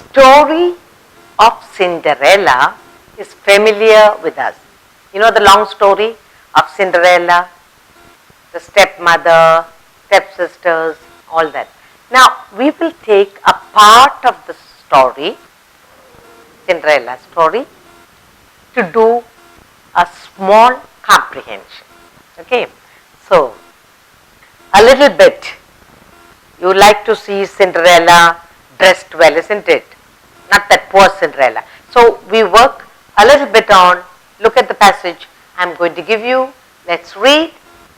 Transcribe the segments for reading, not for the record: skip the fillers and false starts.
story of Cinderella is familiar with us. You know the long story of Cinderella, the stepmother, stepsisters, all that. Now we will take a part of the story, Cinderella story, to do a small comprehension. Okay, so a little bit. You like to see Cinderella dressed well, isn't it? Not that poor Cinderella. So we work a little bit on, look at the passage I'm going to give you, let's read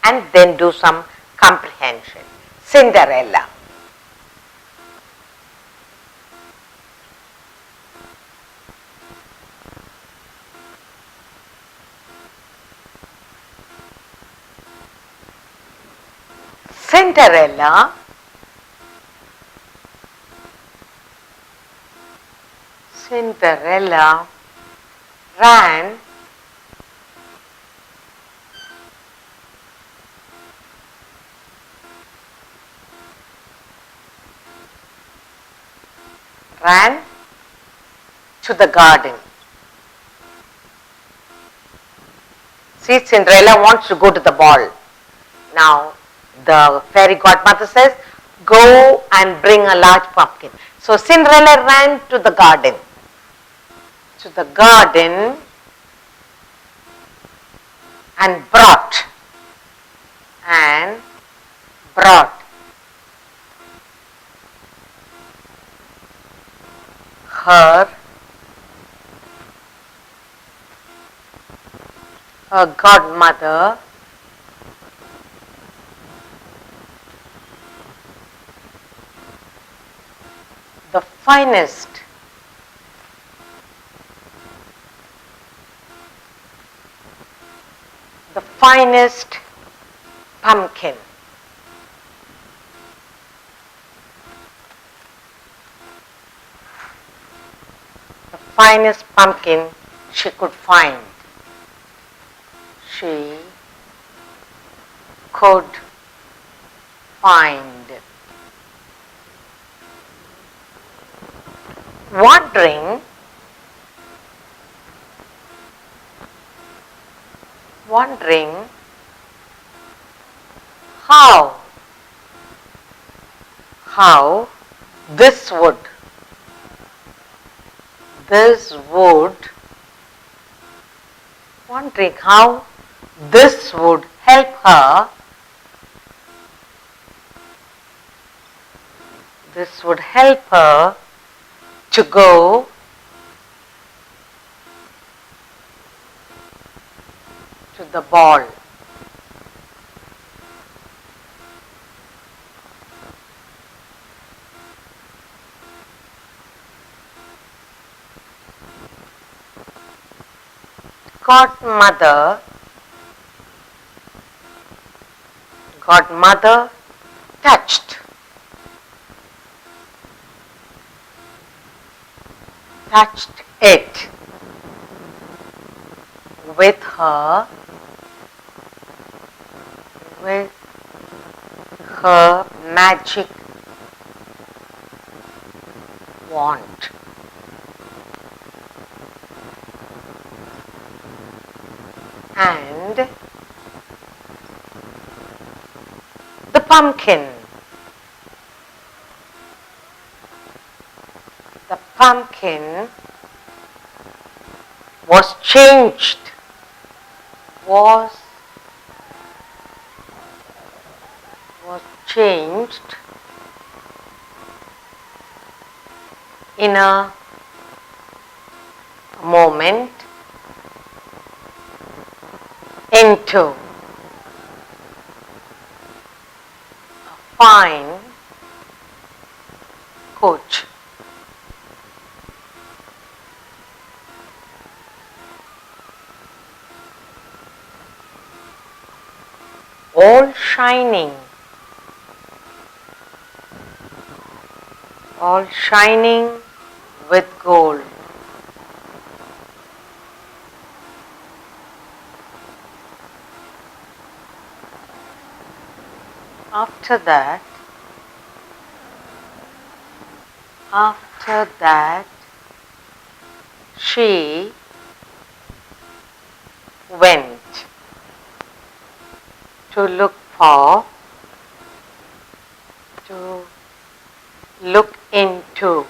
and then do some comprehension. Cinderella. Cinderella ran to the garden. See, Cinderella wants to go to the ball. Now, the fairy godmother says, go and bring a large pumpkin. So, Cinderella ran to the garden. And brought her godmother the finest pumpkin. The finest pumpkin she could find. Wondering how this would help her. This would help her to go to the ball. Godmother touched it with her magic wand. And the pumpkin was changed in a moment into a fine coach. All shining with gold. After After that, she went to look into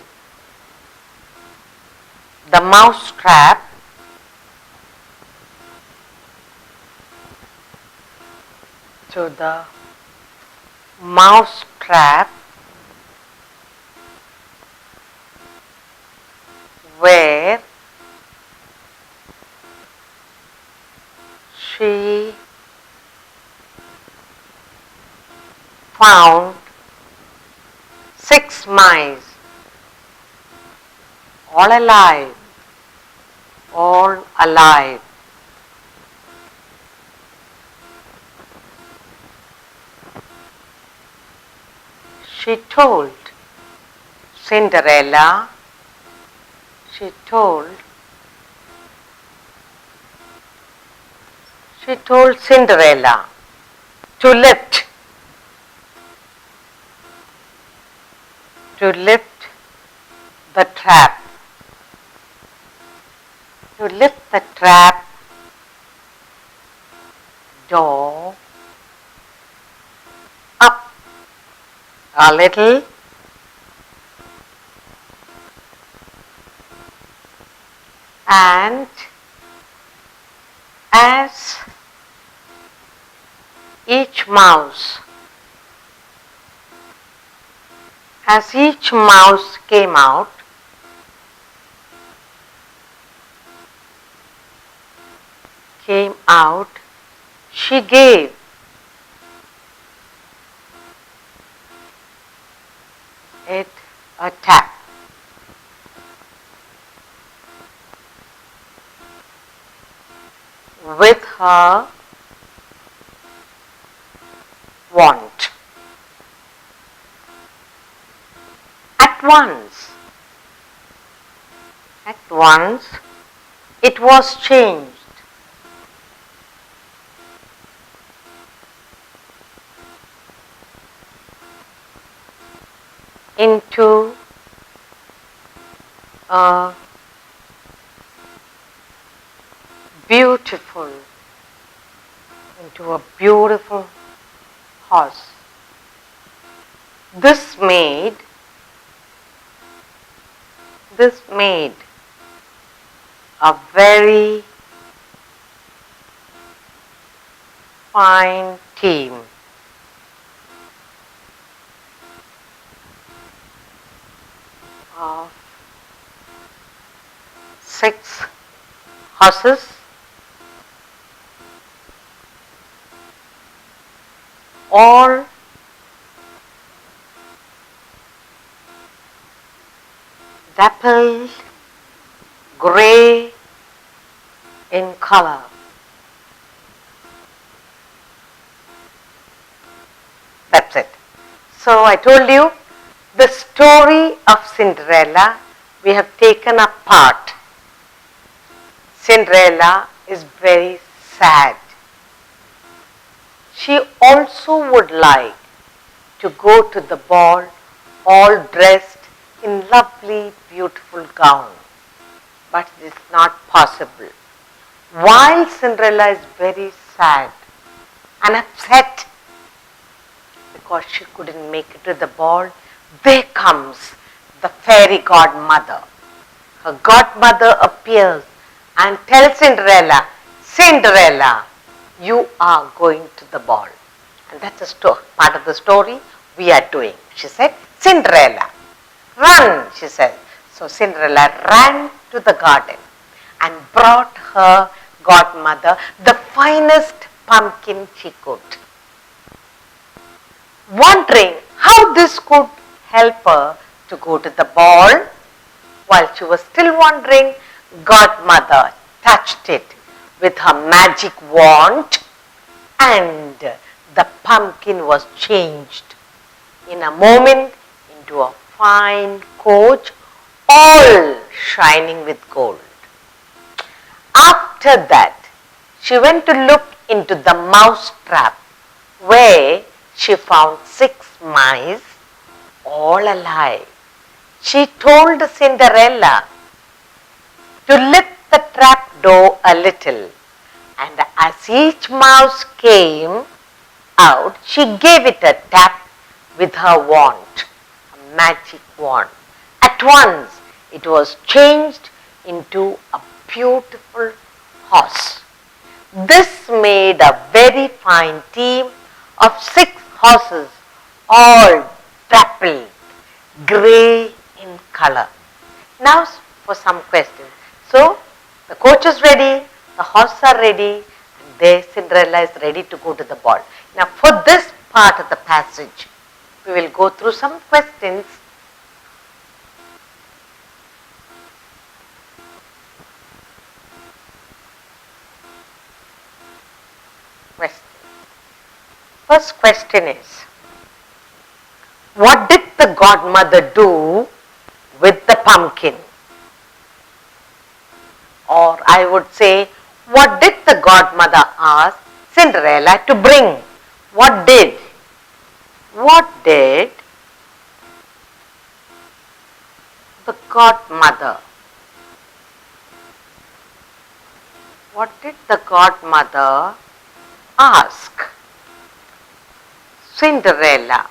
the mouse trap where she found 6 mice, all alive, all alive. She told Cinderella, she told Cinderella to lift the trap, door up a little and as each mouse came out, she gave it a tap. With her wand. At once, it was changed into a beautiful horse. This made a very fine team. Of 6 horses, all dappled grey in color. That's it. So I told you the story of Cinderella we have taken apart. Cinderella is very sad. She also would like to go to the ball all dressed in lovely, beautiful gown, but it is not possible. While Cinderella is very sad and upset because she couldn't make it to the ball, there comes the fairy godmother. Her godmother appears and tells Cinderella, Cinderella, you are going to the ball. And that's a part of the story we are doing. She said, Cinderella, run, she said. So Cinderella ran to the garden and brought her godmother the finest pumpkin she could. Wondering how this could help her to go to the ball, while she was still wondering, godmother touched it with her magic wand and the pumpkin was changed in a moment into a fine coach, all shining with gold. After that, she went to look into the mouse trap where she found 6 mice all alive. She told Cinderella to lift the trap door a little, and as each mouse came out, she gave it a tap with her wand, a magic wand. At once, it was changed into a beautiful horse. This made a very fine team of 6 horses, all dappled grey in color. Now for some questions. So the coach is ready, the horses are ready, and there Cinderella is ready to go to the ball. Now for this part of the passage, we will go through some questions. First question is, what did the godmother do with the pumpkin? Or I would say, what did the godmother ask Cinderella to bring? What did the godmother, ask Cinderella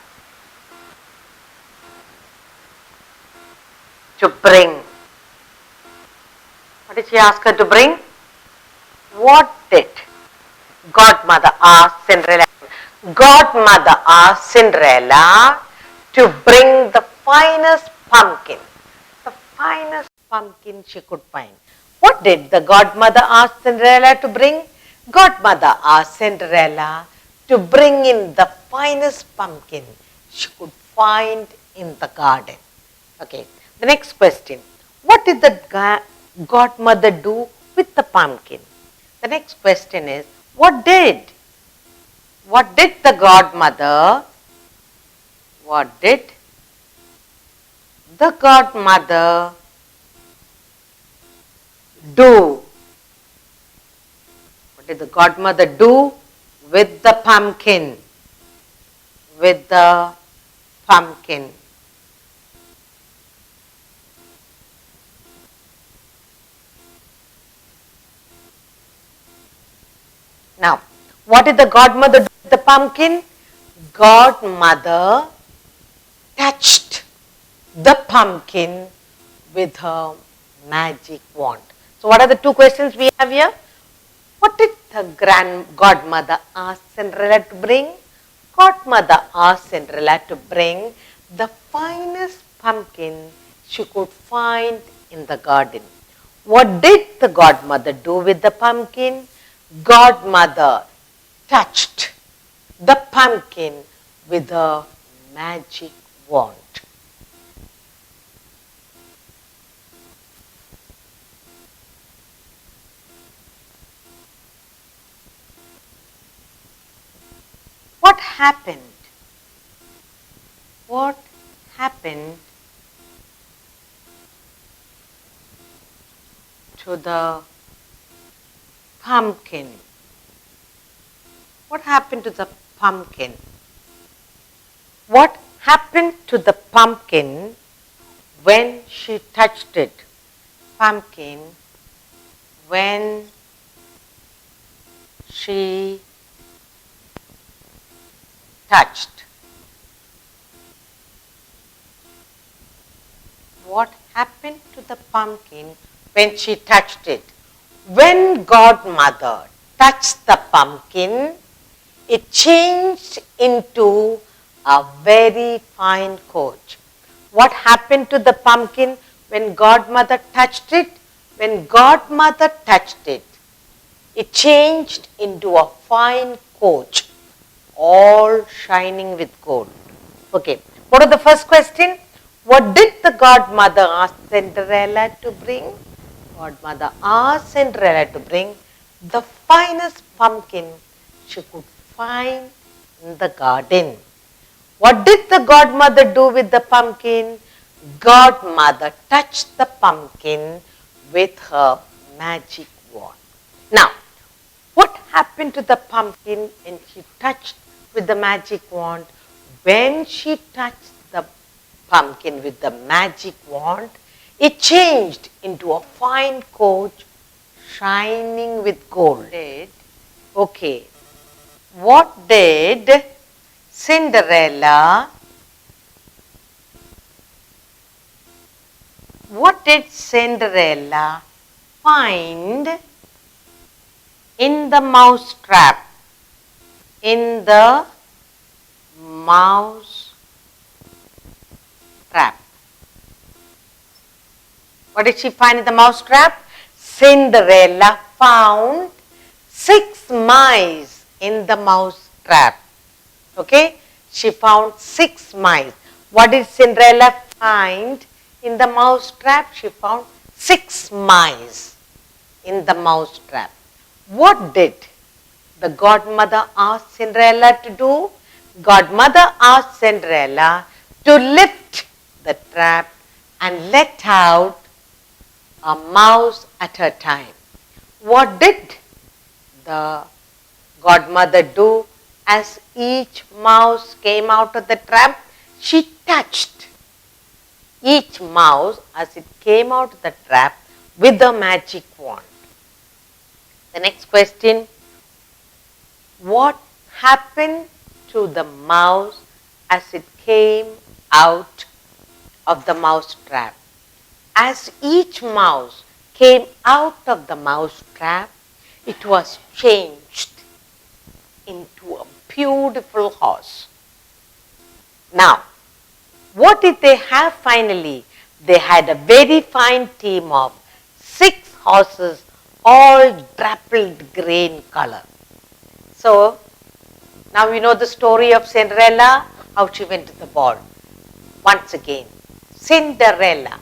to bring? What did she ask her to bring? What did godmother ask Cinderella? Godmother asked Cinderella to bring the finest pumpkin she could find. What did the godmother ask Cinderella to bring? Godmother asked Cinderella to bring in the finest pumpkin she could find in the garden. Okay, the next question. What did the godmother do with the pumpkin? The next question is, what did the godmother do? What did the godmother do with the pumpkin? Now, what did the godmother do with the pumpkin? Godmother touched the pumpkin with her magic wand. So, what are the 2 questions we have here? What did the godmother ask Cinderella to bring? Godmother asked Cinderella to bring the finest pumpkin she could find in the garden. What did the godmother do with the pumpkin? Godmother touched the pumpkin with her magic wand. What happened? What happened to the pumpkin? What happened to the pumpkin? What happened to the pumpkin when she touched it? Pumpkin when she touched. What happened to the pumpkin when she touched it? When godmother touched the pumpkin, it changed into a very fine coach. What happened to the pumpkin when godmother touched it? When godmother touched it, it changed into a fine coach, all shining with gold. Okay, what was the first question? What did the godmother ask Cinderella to bring? Godmother asked Cinderella to bring the finest pumpkin she could find in the garden. What did the godmother do with the pumpkin? Godmother touched the pumpkin with her magic wand. Now, what happened to the pumpkin when she touched with the magic wand? When she touched the pumpkin with the magic wand, it changed into a fine coach shining with gold. Okay, what did Cinderella find in the mouse trap? In the mouse trap. What did she find in the mouse trap? Cinderella found 6 mice in the mouse trap. Okay? She found 6 mice. What did Cinderella find in the mouse trap? She found 6 mice in the mouse trap. What did the godmother asked Cinderella to do? Godmother asked Cinderella to lift the trap and let out a mouse at a time. What did the godmother do as each mouse came out of the trap? She touched each mouse as it came out of the trap with a magic wand. The next question, what happened to the mouse as it came out of the mouse trap? As each mouse came out of the mouse trap, it was changed into a beautiful horse. Now, what did they have finally? They had a very fine team of 6 horses, all dappled grey in color. So, now we know the story of Cinderella, how she went to the ball. Once again, Cinderella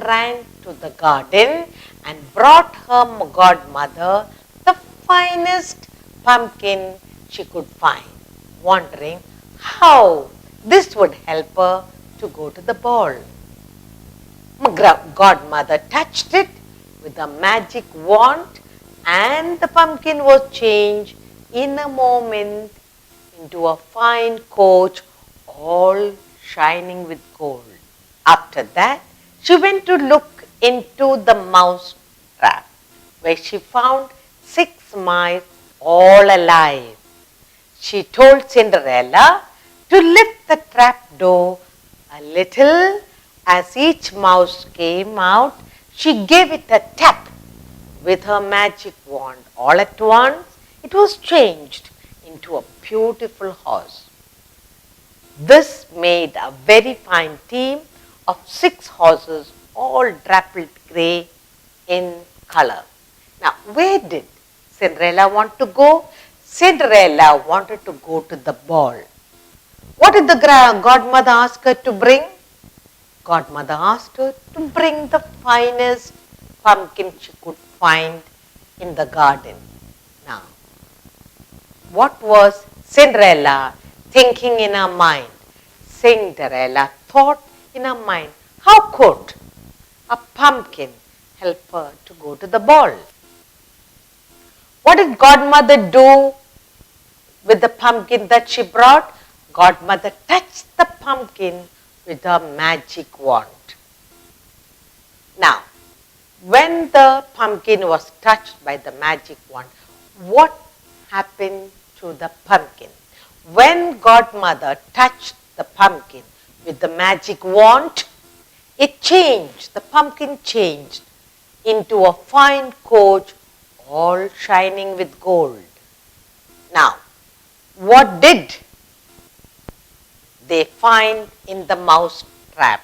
ran to the garden and brought her godmother the finest pumpkin she could find, wondering how this would help her to go to the ball. Godmother touched it with a magic wand and the pumpkin was changed in a moment into a fine coach all shining with gold. After that, she went to look into the mouse trap where she found 6 mice all alive. She told Cinderella to lift the trap door a little. As each mouse came out, she gave it a tap with her magic wand. All at once, it was changed into a beautiful horse. This made a very fine team of 6 horses, all dappled grey in color. Now, where did Cinderella want to go? Cinderella wanted to go to the ball. What did the godmother ask her to bring? Godmother asked her to bring the finest pumpkin she could find in the garden. Now, what was Cinderella thinking in her mind? Cinderella thought in her mind, how could a pumpkin help her to go to the ball? What did godmother do with the pumpkin that she brought? Godmother touched the pumpkin with her magic wand. Now, when the pumpkin was touched by the magic wand, what happened to the pumpkin? When godmother touched the pumpkin with the magic wand, it changed, the pumpkin changed into a fine coach all shining with gold. Now, what did they find in the mouse trap?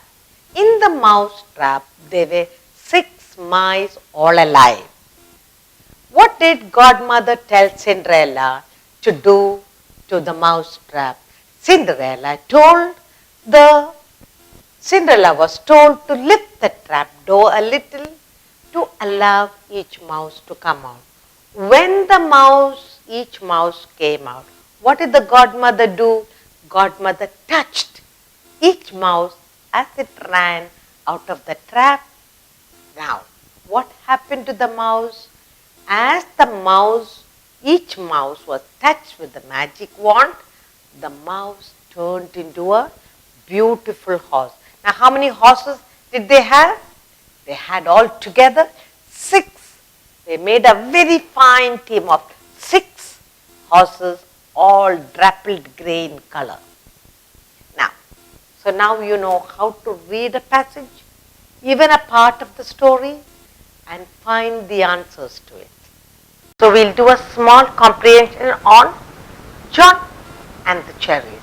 In the mouse trap, there were 6 mice all alive. What did godmother tell Cinderella to do to the mouse trap? Cinderella was told to lift the trap door a little to allow each mouse to come out. When each mouse came out, what did the godmother do? Godmother touched each mouse as it ran out of the trap. Now, what happened to the mouse? As each mouse was touched with the magic wand, the mouse turned into a beautiful horse. Now, how many horses did they have? They had altogether 6. They made a very fine team of 6 horses, all dappled grey in color. So now you know how to read a passage, even a part of the story, and find the answers to it. So we'll do a small comprehension on John and the Cherries.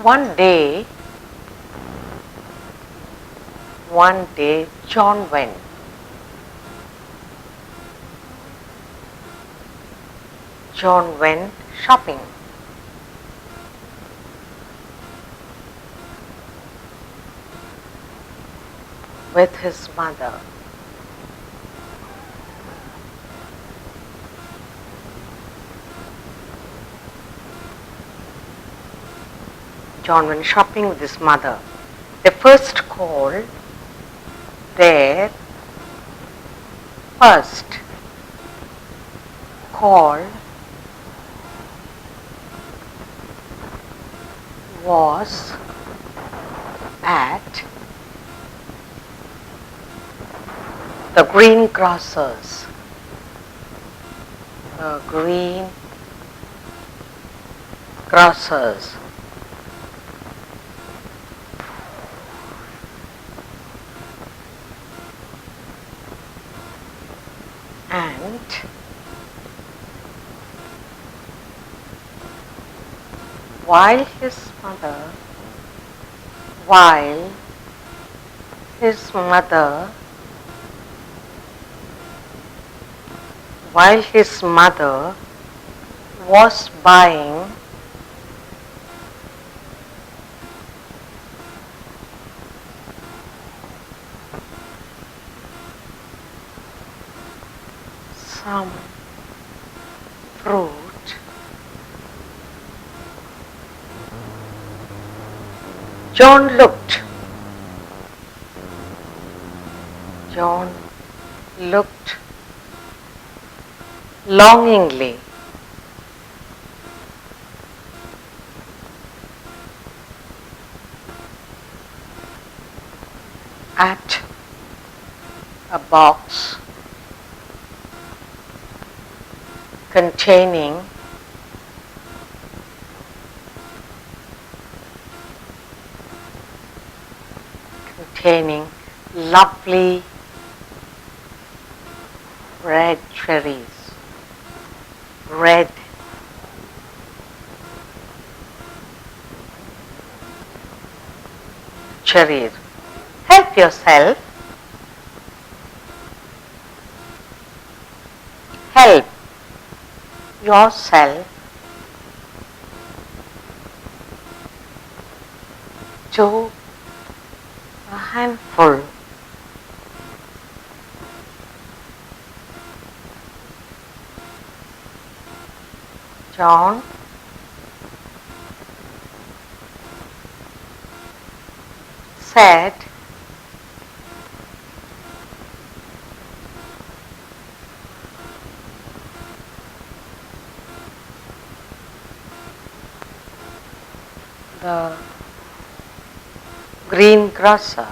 One day, John went. John went shopping. With his mother. John went shopping with his mother. The first call was at the greengrocers. The greengrocers. And while his mother was buying some fruit, John looked longingly at a box containing lovely red cherries. Red cherries. Help yourself. Help yourself to a handful. John said, the greengrocer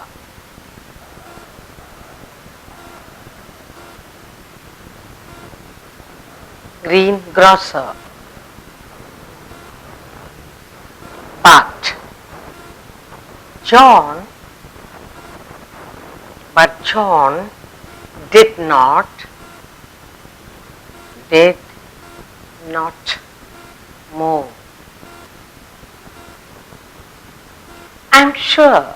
but John did not move. I'm sure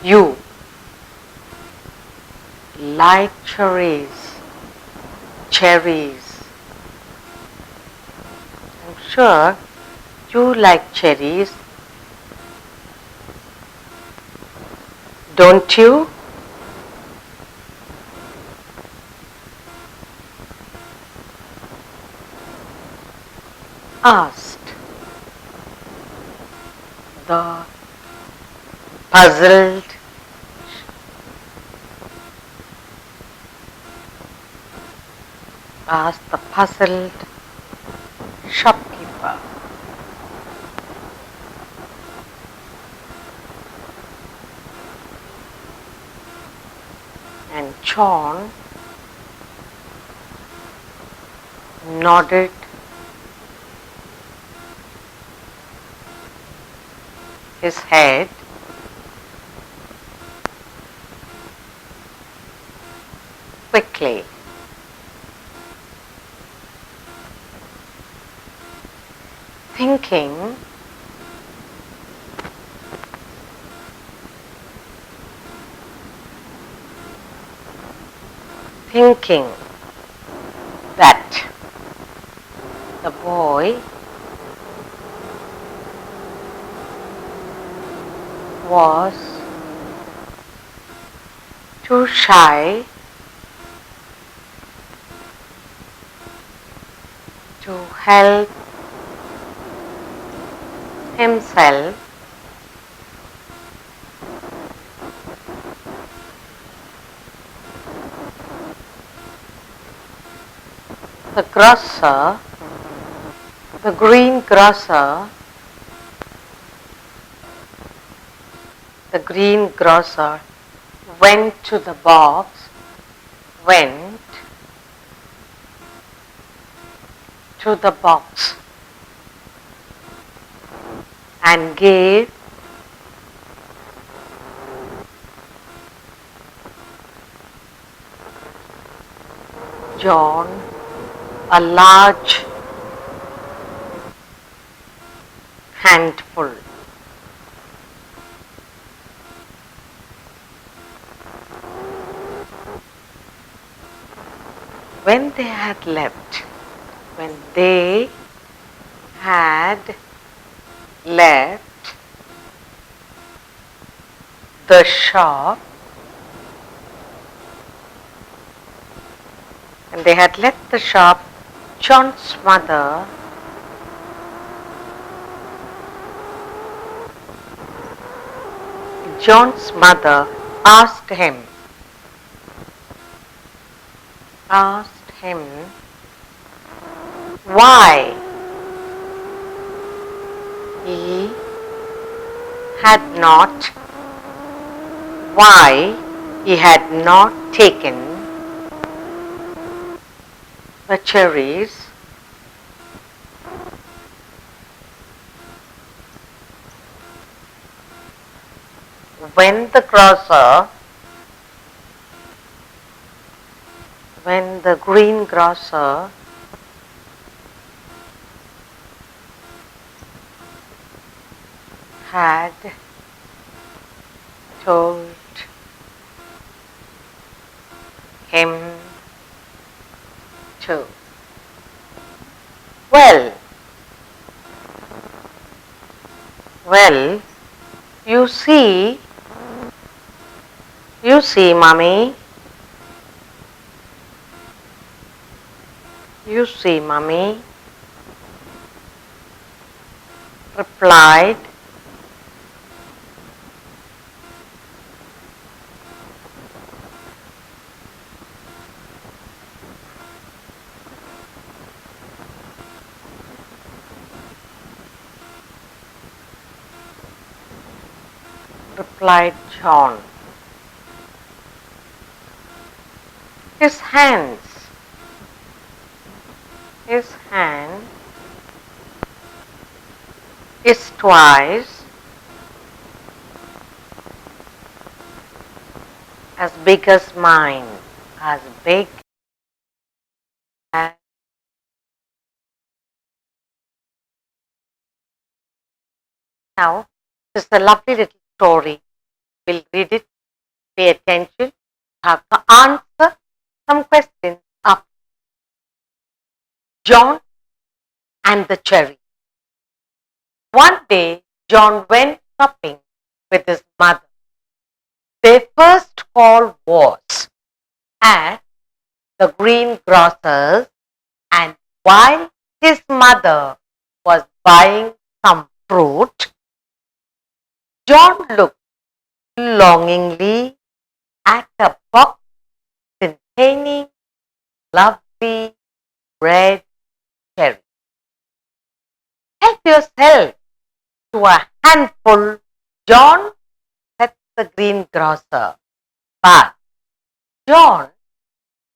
you like cherries. I'm sure you like cherries, don't you? asked the puzzled shopkeeper. And John nodded his head quickly. Thinking that the boy was too shy to help himself the grocer, the green grocer, went to the box and gave John a large handful. When they had left the shop, John's mother asked him why he had not taken the cherries when the green grocer had told him to. Well, you see, Mummy, replied John. His hand is twice as big as mine, as big as now. This is a lovely little story. We'll read it, pay attention, have to answer some questions of John and the cherry. One day, John went shopping with his mother. Their first call was at the greengrocer's, and while his mother buying some fruit, John looked longingly at a box containing lovely red cherries. Help yourself to a handful, John, said the greengrocer. But John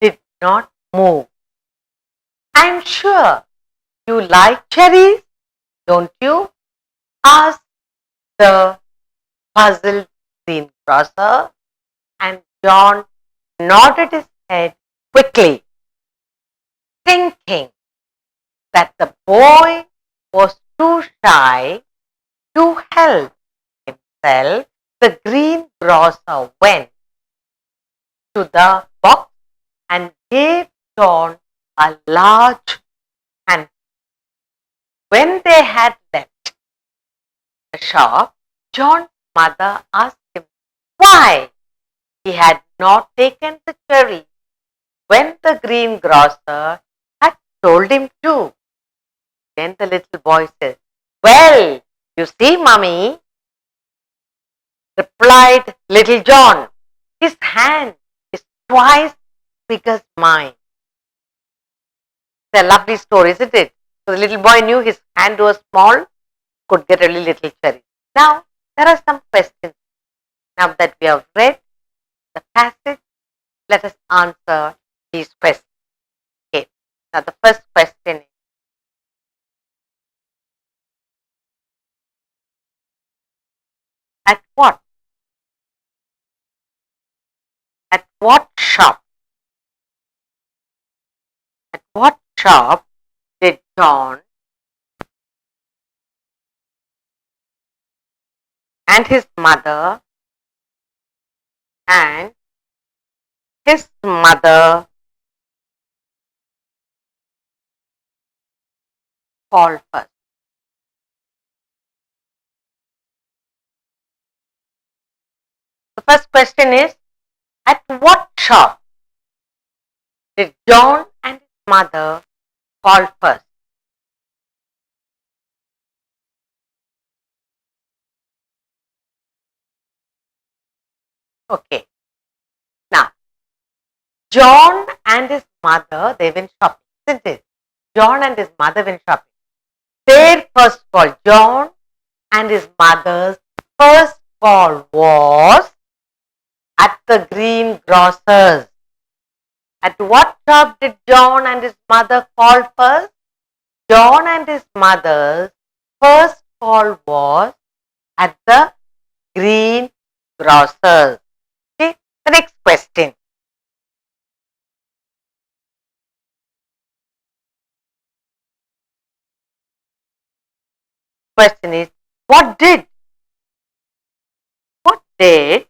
did not move. I'm sure you like cherries, don't you? Asked the puzzled greengrocer, and John nodded his head quickly, thinking that the boy was too shy to help himself. The greengrocer went to the box and gave John a large handful. When they had left the shop, John's mother asked him why he had not taken the cherry when the greengrocer had told him to. Then the little boy said, well, you see, mummy, replied little John, his hand is twice big as mine. It's a lovely story, isn't it? So the little boy knew his hand was small, could get only little cherry. Now, there are some questions. Now that we have read the passage, let us answer these questions. Okay. Now the first question is, at what? At what shop? At what shop did John and his mother call first? The first question is, at what shop did John and his mother call first? Okay. Now, John and his mother, they went shopping, isn't it? John and his mother went shopping. Their first call, John and his mother's first call was at the greengrocer's. At what shop did John and his mother call first? John and his mother's first call was at the greengrocer's. Okay, the next question. Question is, what did the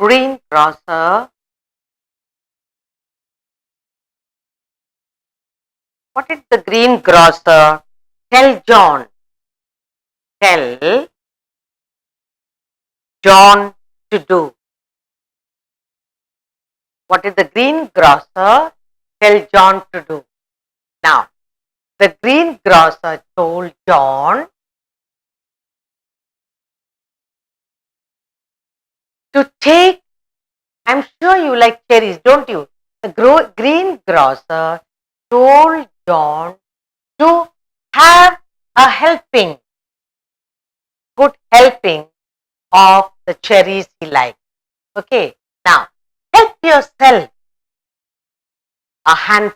greengrocer What did the greengrocer tell John? Tell John to do. What did the greengrocer tell John to do? Now, the greengrocer told John to take, I'm sure you like cherries, don't you? The greengrocer told John to have a helping, good helping of the cherries he liked. Okay, now help yourself a hand.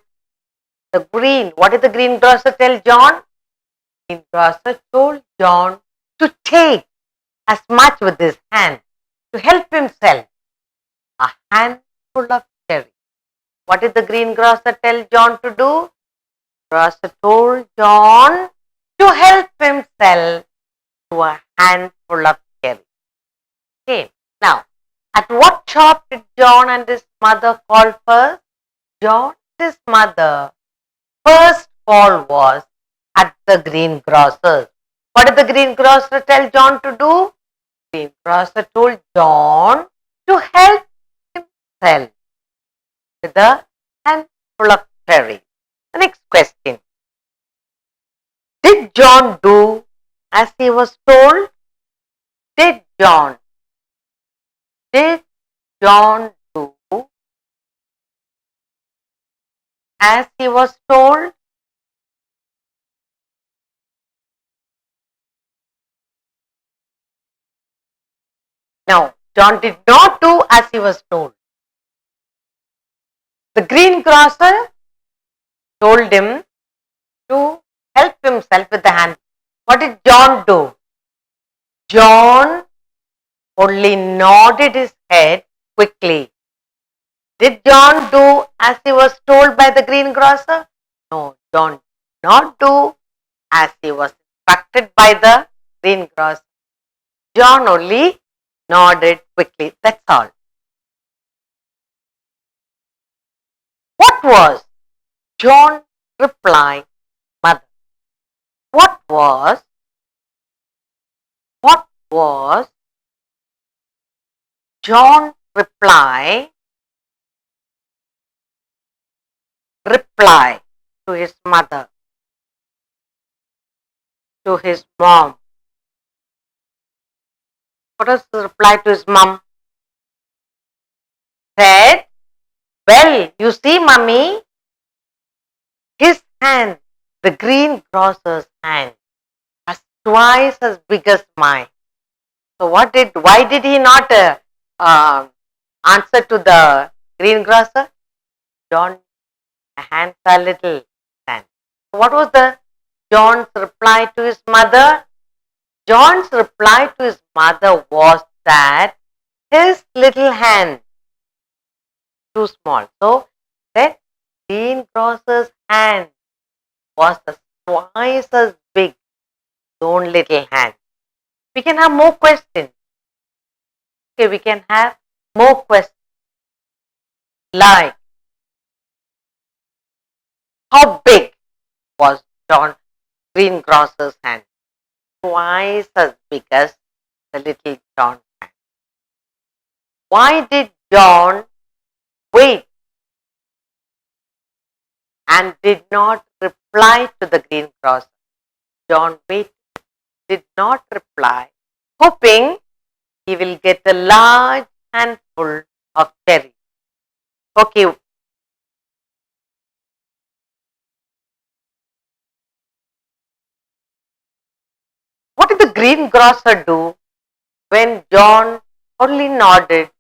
What did the greengrocer tell John? The greengrocer told John to take as much with his hand to help himself a handful of cherries. What did the greengrocer tell John to do? The greengrocer told John to help himself to a handful of cherries. Okay, now at what shop did John and his mother call first? John and his mother first call was at the greengrocer's. What did the greengrocer tell John to do? The greengrocer told John to help himself with a handful of cherries. The next question. Did John do as he was told? Did John do as he was told? No, John did not do as he was told. The greengrocer told him to help himself with the hand. What did John do? John only nodded his head quickly. Did John do as he was told by the greengrocer? No, John did not do as he was instructed by the greengrocer. John only nodded quickly. That's all. What was John's reply, mother? What was John's reply to his mother, to his mom? What was the reply to his mom? Said, well, you see, mummy, his hand, the greengrocer's hand, was twice as big as mine. So why did he not answer to the greengrocer? John, hands are little. Hand. So what was the John's reply to his mother? John's reply to his mother was that his little hand too small. So that greengrocer's hand was twice as big his own little hand. We can have more questions. Okay, we can have more questions. Like, how big was John greengrocer's hand? Twice as big as the little John's hand. Why did John wait and did not reply to the greengrocer? John waited, did not reply, hoping he will get a large handful of cherries. Okay. What did the greengrocer do when John only nodded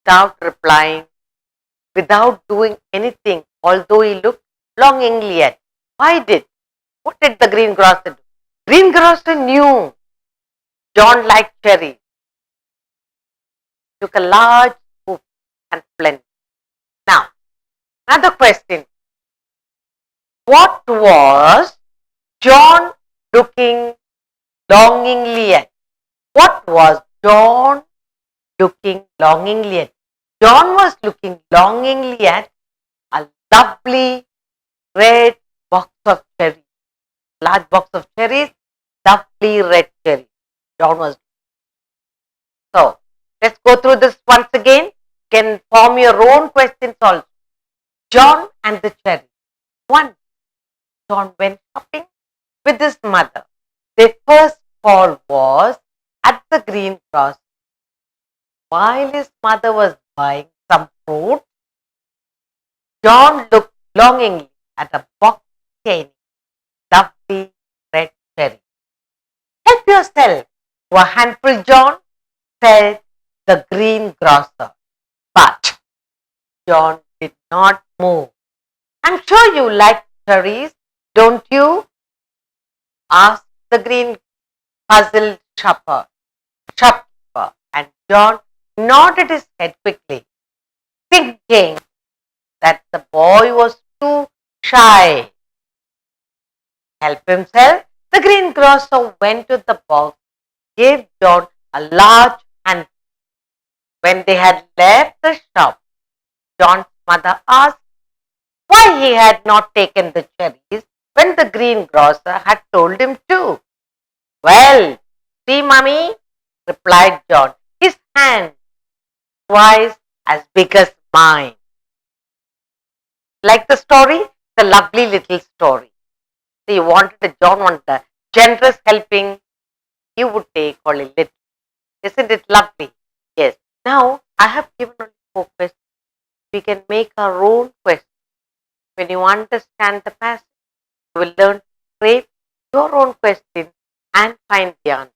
without replying, without doing anything, although he looked longingly at? What did the greengrocer do? Greengrocer knew John liked cherries. Took a large scoop and plenty. Now, another question. What was John looking longingly at? What was John looking longingly at? John was looking longingly at a lovely red box of cherries. Large box of cherries, lovely red cherries. John was. So, let's go through this once again. You can form your own questions also. John and the cherry. 1. John went shopping with his mother. Their first call was at the greengrocer. While his mother was buying some fruit, John looked longingly at a box containing lovely red cherry. Help yourself to a handful, John, said the greengrocer. But John did not move. I'm sure you like cherries, don't you? Asked the green puzzled shopkeeper. And John nodded his head quickly, thinking that the boy was too shy. Help himself, the greengrocer went to the box, gave John a large handful. When they had left the shop, John's mother asked why he had not taken the cherries when the greengrocer had told him to. Well, see, mummy, replied John, his hand twice as big as mine. Like the story? It's a lovely little story. So John wanted a generous helping, you would take only little. Isn't it lovely? Yes. Now I have given only 4 questions. We can make our own questions. When you understand the passage, you will learn to create your own question and find the answer.